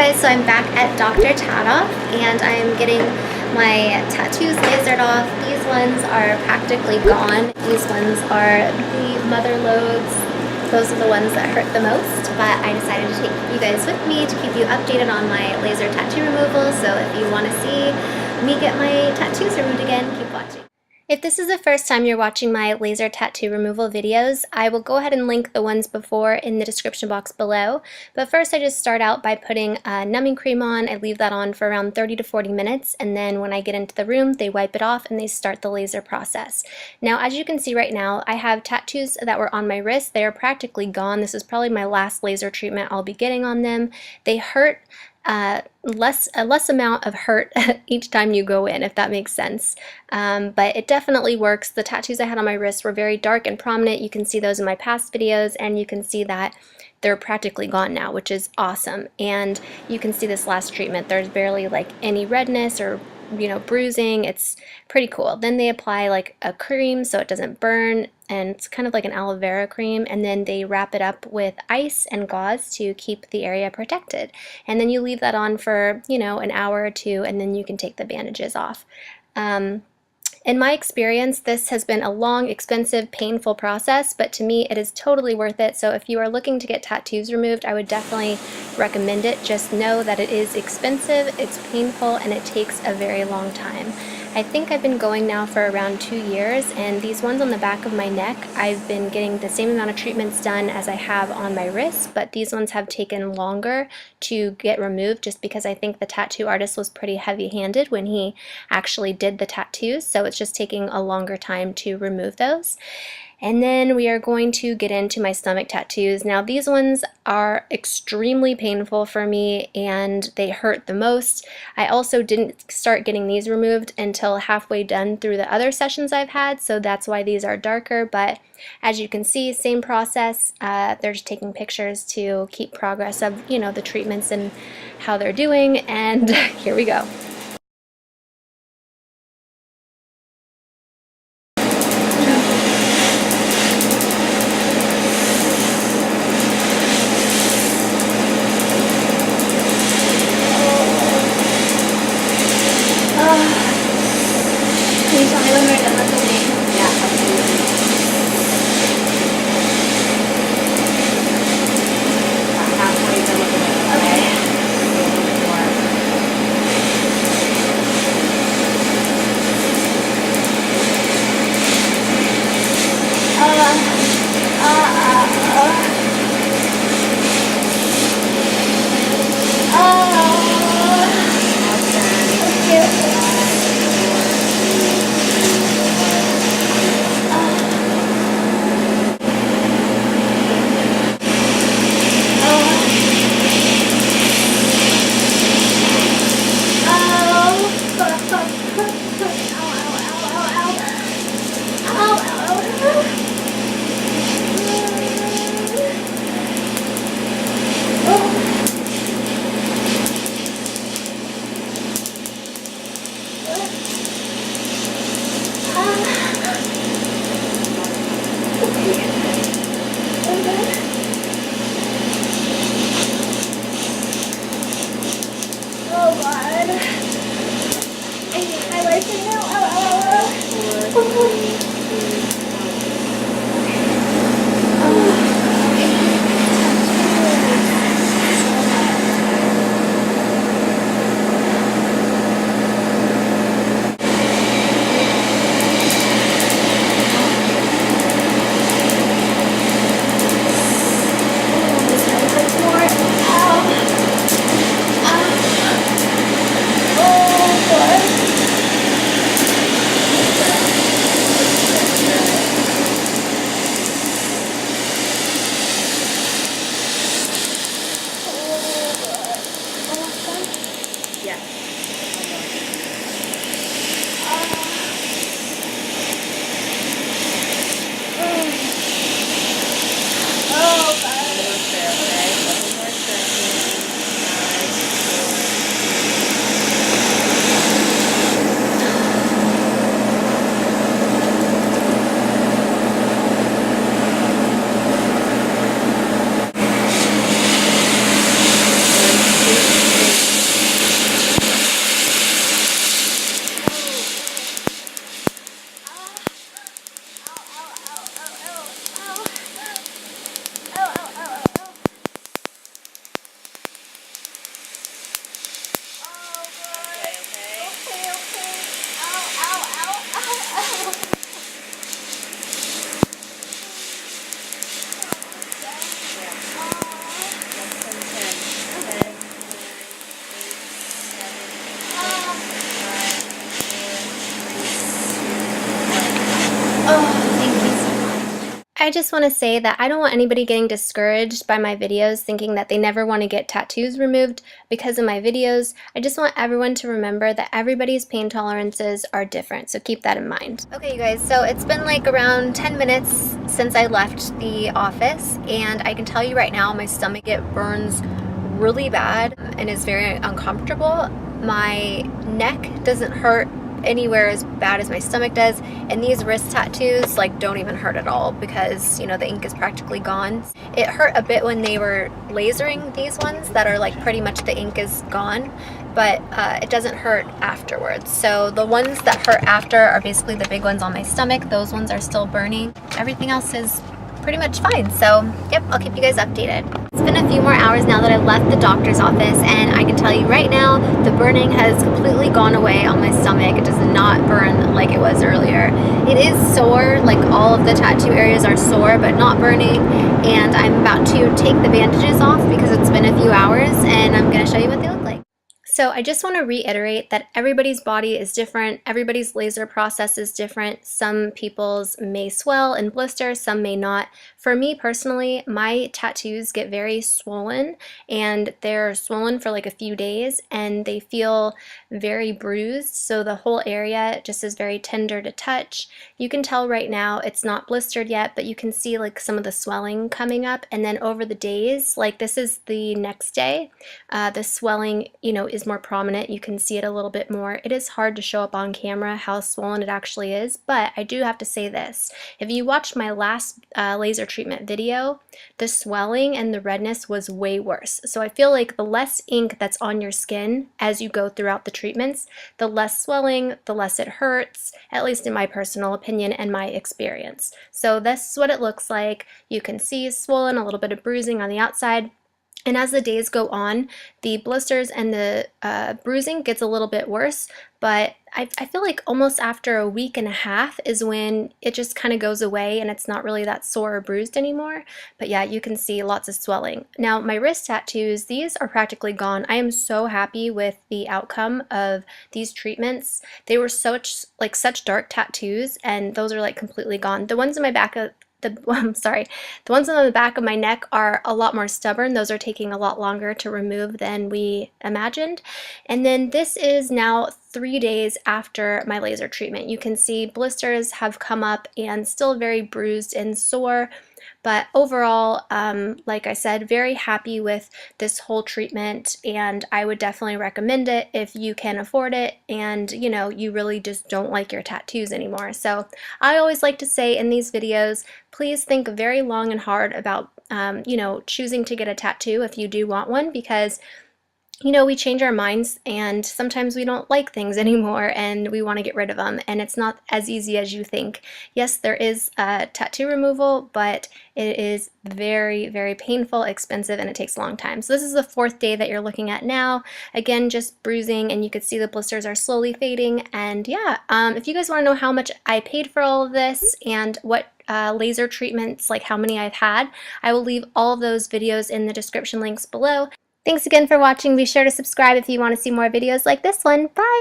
guys, so I'm back at Dr. Tadoff and I'm getting my tattoos lasered off. These ones are practically gone. These ones are the mother loads. Those are the ones that hurt the most, but I decided to take you guys with me to keep you updated on my laser tattoo removal. So if you want to see me get my tattoos removed again, keep watching. If this is the first time you're watching my laser tattoo removal videos, I will go ahead and link the ones before in the description box below. But first I just start out by putting a numbing cream on. I leave that on for around 30 to 40 minutes, and then when I get into the room, they wipe it off and they start the laser process. Now, as you can see right now, I have tattoos that were on my wrist. They are practically gone. This is probably my last laser treatment I'll be getting on them. They hurt a less amount of hurt each time you go in, if that makes sense. But it definitely works. The tattoos I had on my wrist were very dark and prominent. You can see those in my past videos, and you can see that they're practically gone now, which is awesome. And you can see this last treatment. There's barely like any redness or bruising. It's pretty cool. Then they apply like a cream so it doesn't burn, and it's kind of like an aloe vera cream, and then they wrap it up with ice and gauze to keep the area protected. And then you leave that on for, an hour or two, and then you can take the bandages off. In my experience, this has been a long, expensive, painful process, but to me it is totally worth it. So if you are looking to get tattoos removed, I would definitely recommend it. Just know that it is expensive, it's painful, and it takes a very long time. I think I've been going now for around 2 years, and these ones on the back of my neck, I've been getting the same amount of treatments done as I have on my wrist, but these ones have taken longer to get removed just because I think the tattoo artist was pretty heavy-handed when he actually did the tattoos, so it's just taking a longer time to remove those. And then we are going to get into my stomach tattoos. Now these ones are extremely painful for me and they hurt the most. I also didn't start getting these removed until halfway done through the other sessions I've had, so that's why these are darker. But as you can see, same process. They're just taking pictures to keep progress of the treatments and how they're doing, and here we go. Can you tell me when we're done with the name? Yeah, absolutely. Halfway done with the name. Okay. Thank you so much. I just want to say that I don't want anybody getting discouraged by my videos thinking that they never want to get tattoos removed because of my videos. I just want everyone to remember that everybody's pain tolerances are different, so keep that in mind. Okay, you guys, so it's been like around 10 minutes since I left the office, and I can tell you right now my stomach, it burns really bad and is very uncomfortable. My neck doesn't hurt anywhere as bad as my stomach does, and these wrist tattoos like don't even hurt at all because, you know, the ink is practically gone. It hurt a bit when they were lasering these ones that are like pretty much the ink is gone, but it doesn't hurt afterwards. So the ones that hurt after are basically the big ones on my stomach. Those ones are still burning. Everything else is pretty much fine. So yep, I'll keep you guys updated. It's been a few more hours now that I left the doctor's office, and I can tell you right now the burning has completely gone away on my stomach. It does not burn like it was earlier. It is sore, like all of the tattoo areas are sore but not burning, and I'm about to take the bandages off because it's been a few hours, and I'm going to show you what they look like. So I just want to reiterate that everybody's body is different, everybody's laser process is different. Some people's may swell and blister, some may not. For me personally, my tattoos get very swollen, and they're swollen for like a few days and they feel very bruised, so the whole area just is very tender to touch. You can tell right now it's not blistered yet, but you can see like some of the swelling coming up, and then over the days, like this is the next day, the swelling, you know, is more prominent. You can see it a little bit more. It is hard to show up on camera how swollen it actually is, but I do have to say this. If you watched my last laser treatment video, the swelling and the redness was way worse. So I feel like the less ink that's on your skin as you go throughout the treatments, the less swelling, the less it hurts, at least in my personal opinion and my experience. So this is what it looks like. You can see swollen, a little bit of bruising on the outside. And as the days go on, the blisters and the bruising gets a little bit worse, but I feel like almost after a week and a half is when it just kind of goes away and it's not really that sore or bruised anymore. But yeah, you can see lots of swelling. Now, my wrist tattoos, these are practically gone. I am so happy with the outcome of these treatments. They were such dark tattoos, and those are like completely gone. The ones in my back of the ones on the back of my neck are a lot more stubborn. Those are taking a lot longer to remove than we imagined. And then this is now 3 days after my laser treatment. You can see blisters have come up and still very bruised and sore. But overall, like I said, very happy with this whole treatment, and I would definitely recommend it if you can afford it and, you know, you really just don't like your tattoos anymore. So I always like to say in these videos, please think very long and hard about, you know, choosing to get a tattoo if you do want one, because you know, we change our minds and sometimes we don't like things anymore and we want to get rid of them, and it's not as easy as you think. Yes, there is tattoo removal, but it is very, very painful, expensive, and it takes a long time. So this is the 4th day that you're looking at now. Again, just bruising, and you can see the blisters are slowly fading. And yeah, if you guys want to know how much I paid for all of this and what laser treatments, like how many I've had, I will leave all of those videos in the description links below. Thanks again for watching. Be sure to subscribe if you want to see more videos like this one. Bye!